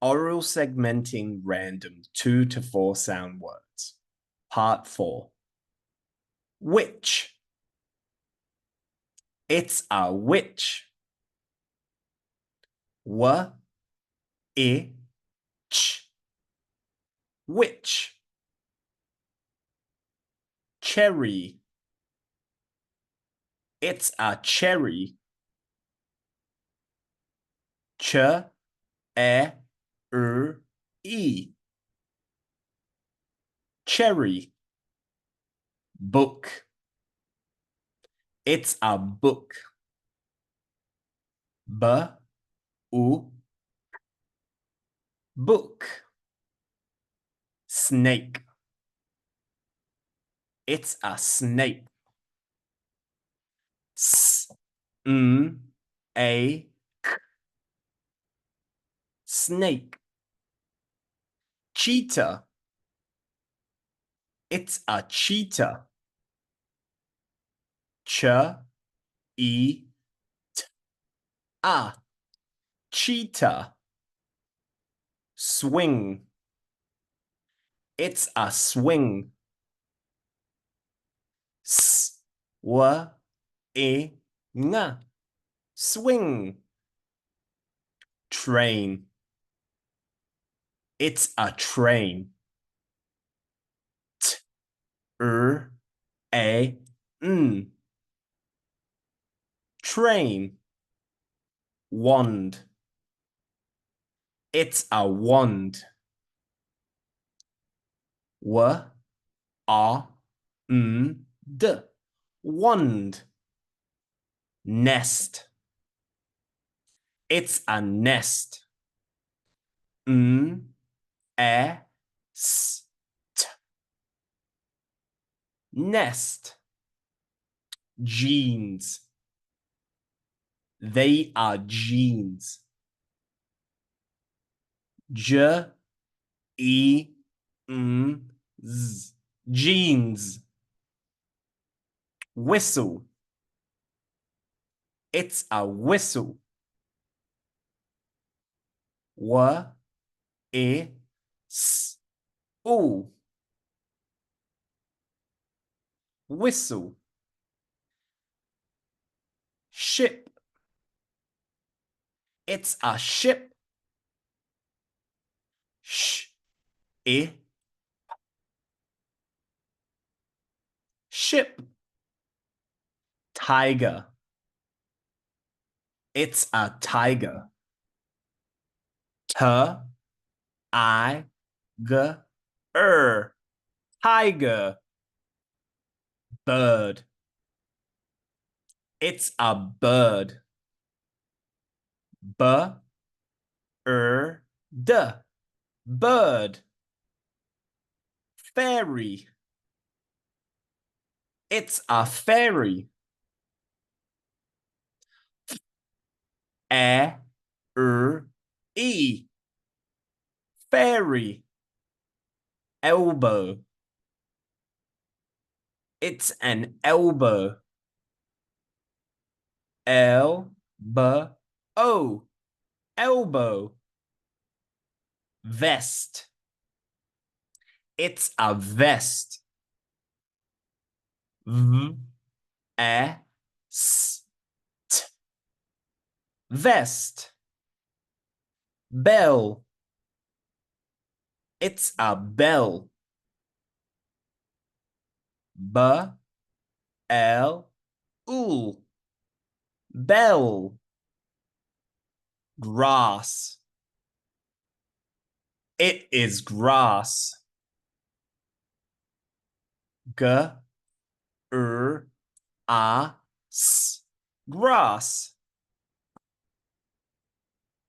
Oral segmenting random 2 to 4 sound words. Part 4. Witch. It's a witch. W I ch. Witch. Cherry. It's a cherry. Ch E R E. Cherry. Book. It's a book. B U book. Snake. It's a snake. S N A K. Snake. Cheetah. It's a cheetah. Ch E T A. Cheetah. Swing. It's a swing. S W I N. Swing. Train. It's a train. T R A N. Train. Wand. It's a wand. W A N D. Wand. Nest. It's a nest. N E S T. Nest. Jeans. They are jeans. J E N Z. Jeans. Whistle. It's a whistle. W I S O. Whistle. Ship. It's a ship. Sh I. Ship. Tiger. It's a tiger. T I G R. Tiger. Bird. It's a bird. B R D. Bird. Fairy. It's a fairy. E R E. Fairy. Elbow. It's an elbow. L B O. Elbow. Vest. It's a vest. V E S T. Vest. Bell. It's a bell. B L U. Bell. Grass. It is grass. G R A S. Grass.